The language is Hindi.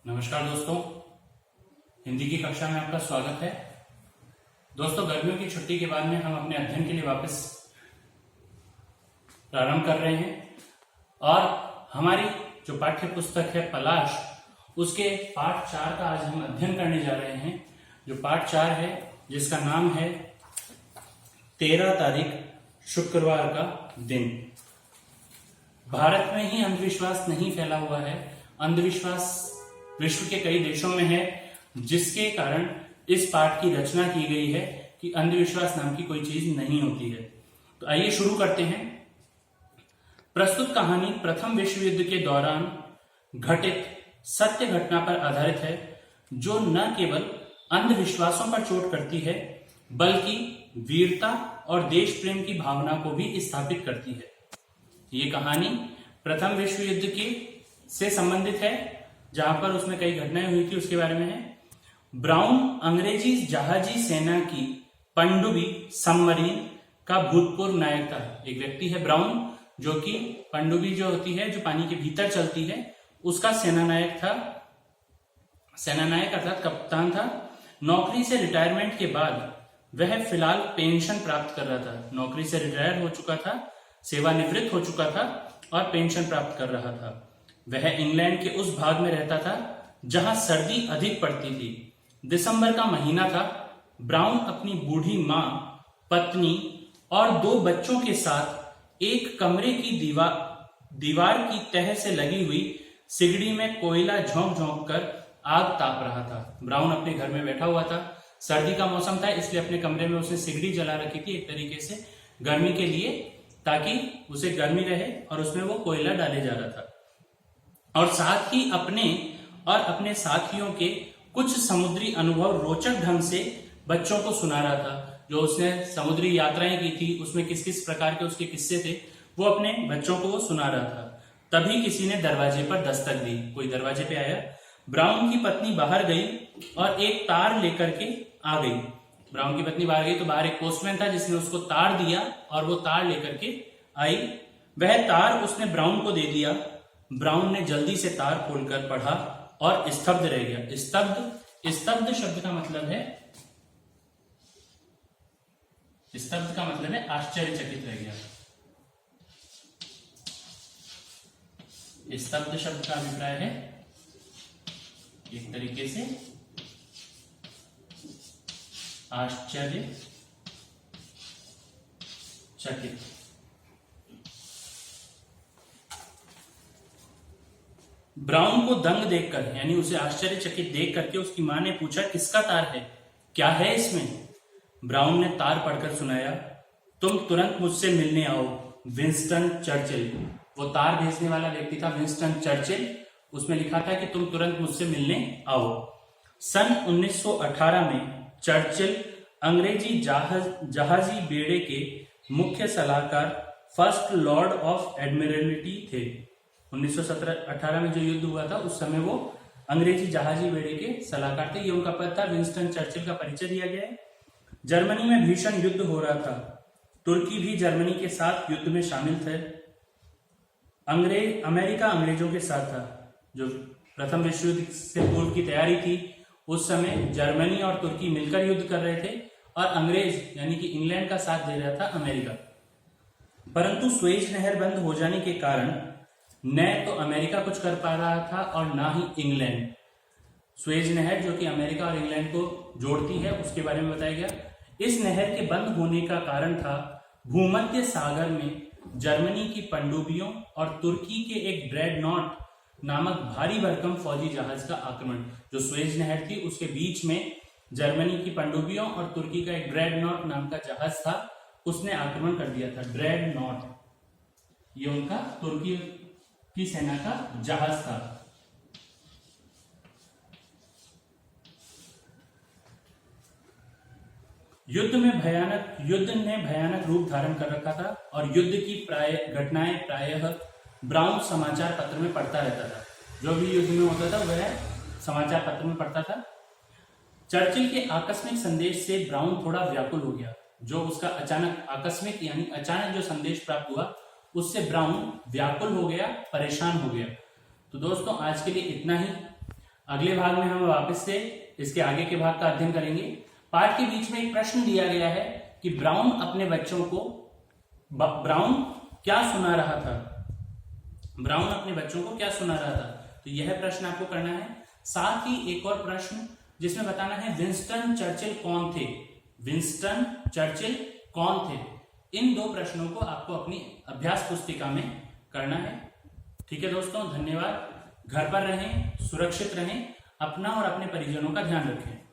नमस्कार दोस्तों, हिंदी की कक्षा में आपका स्वागत है। दोस्तों, गर्मियों की छुट्टी के बाद में हम अपने अध्ययन के लिए वापस प्रारंभ कर रहे हैं और हमारी जो पाठ्य पुस्तक है पलाश, उसके पाठ 4 का आज हम अध्ययन करने जा रहे हैं। जो पाठ 4 है जिसका नाम है 13 तारीख शुक्रवार का दिन। भारत में ही अंधविश्वास नहीं फैला हुआ है, अंधविश्वास विश्व के कई देशों में है, जिसके कारण इस पाठ की रचना की गई है कि अंधविश्वास नाम की कोई चीज नहीं होती है। तो आइए शुरू करते हैं। प्रस्तुत कहानी प्रथम विश्व युद्ध के दौरान घटित सत्य घटना पर आधारित है, जो न केवल अंधविश्वासों पर चोट करती है बल्कि वीरता और देश प्रेम की भावना को भी स्थापित करती है। ये कहानी प्रथम विश्व युद्ध की से संबंधित है, जहां पर उसमें कई घटनाएं हुई थी उसके बारे में है। ब्राउन अंग्रेजी जहाजी सेना की पनडुब्बी सबमरीन का भूतपूर्व नायक था। एक व्यक्ति है ब्राउन, जो कि पनडुब्बी जो होती है, जो पानी के भीतर चलती है, उसका सेनानायक था। सेनानायक अर्थात कप्तान था। नौकरी से रिटायरमेंट के बाद वह फिलहाल पेंशन प्राप्त कर रहा था। नौकरी से रिटायर हो चुका था, सेवानिवृत्त हो चुका था और पेंशन प्राप्त कर रहा था। वह इंग्लैंड के उस भाग में रहता था जहां सर्दी अधिक पड़ती थी। दिसंबर का महीना था। ब्राउन अपनी बूढ़ी मां, पत्नी और 2 बच्चों के साथ एक कमरे की दीवार की तह से लगी हुई सिगड़ी में कोयला झोंक झोंक कर आग ताप रहा था। ब्राउन अपने घर में बैठा हुआ था। सर्दी का मौसम था, इसलिए अपने कमरे में उसने सिगड़ी जला रखी थी, एक तरीके से गर्मी के लिए, ताकि उसे गर्मी रहे, और उसमें वो कोयला डाले जा रहा था। और साथ ही अपने और अपने साथियों के कुछ समुद्री अनुभव रोचक ढंग से बच्चों को सुना रहा था। जो उसने समुद्री यात्राएं की थी, उसमें किस किस प्रकार के उसके किस्से थे, वो अपने बच्चों को वो सुना रहा था। तभी किसी ने दरवाजे पर दस्तक दी। कोई दरवाजे पे आया। ब्राउन की पत्नी बाहर गई और एक तार लेकर के आ गई। ब्राउन की पत्नी बाहर गई तो बाहर एक पोस्टमैन था, जिसने उसको तार दिया और वो तार लेकर के आई। वह तार उसने ब्राउन को दे दिया। ब्राउन ने जल्दी से तार खोलकर पढ़ा और स्तब्ध रह गया। स्तब्ध शब्द का मतलब है, स्तब्ध का मतलब है आश्चर्यचकित रह गया। स्तब्ध शब्द का अभिप्राय है एक तरीके से आश्चर्यचकित। ब्राउन को दंग देखकर, यानी उसे आश्चर्यचकित देख करके उसकी मां ने पूछा, किसका तार है, क्या है इसमें? ब्राउन ने तार पढ़कर सुनाया, तुम तुरंत मुझसे मिलने आओ, विंस्टन चर्चिल। वो तार भेजने वाला व्यक्ति था विंस्टन चर्चिल। उसमें लिखा था कि तुम तुरंत मुझसे मिलने आओ। सन 1918 में चर्चिल अंग्रेजी जहाजी बेड़े के मुख्य सलाहकार फर्स्ट लॉर्ड ऑफ एडमिरल्टी थे। 1918 में जो युद्ध हुआ था, उस समय वो अंग्रेजी जहाजी बेड़े के सलाहकार थे। ये उनका पद था। विंस्टन चर्चिल का परिचय दिया गया है। जर्मनी में भीषण युद्ध हो रहा था। तुर्की भी जर्मनी के साथ युद्ध में शामिल थे। अमेरिका अंग्रेजों के साथ था। जो प्रथम विश्व युद्ध से पूर्व की तैयारी थी, उस समय जर्मनी और तुर्की मिलकर युद्ध कर रहे थे और अंग्रेज यानी कि इंग्लैंड का साथ दे रहा था अमेरिका। परंतु स्वेज नहर बंद हो जाने के कारण न तो अमेरिका कुछ कर पा रहा था और ना ही इंग्लैंड। स्वेज नहर जो कि अमेरिका और इंग्लैंड को जोड़ती है, उसके बारे में बताया गया। इस नहर के बंद होने का कारण था भूमध्य सागर में जर्मनी की पनडुब्बियों और तुर्की के एक ड्रेडनॉट नामक भारी भरकम फौजी जहाज का आक्रमण। जो स्वेज नहर थी, उसके बीच में जर्मनी की पनडुब्बियों और तुर्की का एक ड्रेडनॉट नाम का जहाज था, उसने आक्रमण कर दिया था। ड्रेडनॉट, ये उनका तुर्की की सेना का जहाज था। युद्ध ने भयानक रूप धारण कर रखा था और युद्ध की घटनाएं प्रायः ब्राउन समाचार पत्र में पढ़ता रहता था। जो भी युद्ध में होता था वह समाचार पत्र में पढ़ता था। चर्चिल के आकस्मिक संदेश से ब्राउन थोड़ा व्याकुल हो गया। जो उसका अचानक आकस्मिक यानी अचानक जो संदेश प्राप्त हुआ, उससे ब्राउन व्याकुल हो गया, परेशान हो गया। तो दोस्तों आज के लिए इतना ही। अगले भाग में हम वापस से इसके आगे के भाग का अध्ययन करेंगे। पाठ के बीच में एक प्रश्न दिया गया है कि ब्राउन अपने बच्चों को ब्राउन क्या सुना रहा था, ब्राउन अपने बच्चों को क्या सुना रहा था। तो यह प्रश्न आपको करना है। साथ ही एक और प्रश्न जिसमें बताना है विंस्टन चर्चिल कौन थे, विंस्टन चर्चिल कौन थे। इन दो प्रश्नों को आपको अपनी अभ्यास पुस्तिका में करना है। ठीक है दोस्तों, धन्यवाद। घर पर रहें, सुरक्षित रहें, अपना और अपने परिजनों का ध्यान रखें।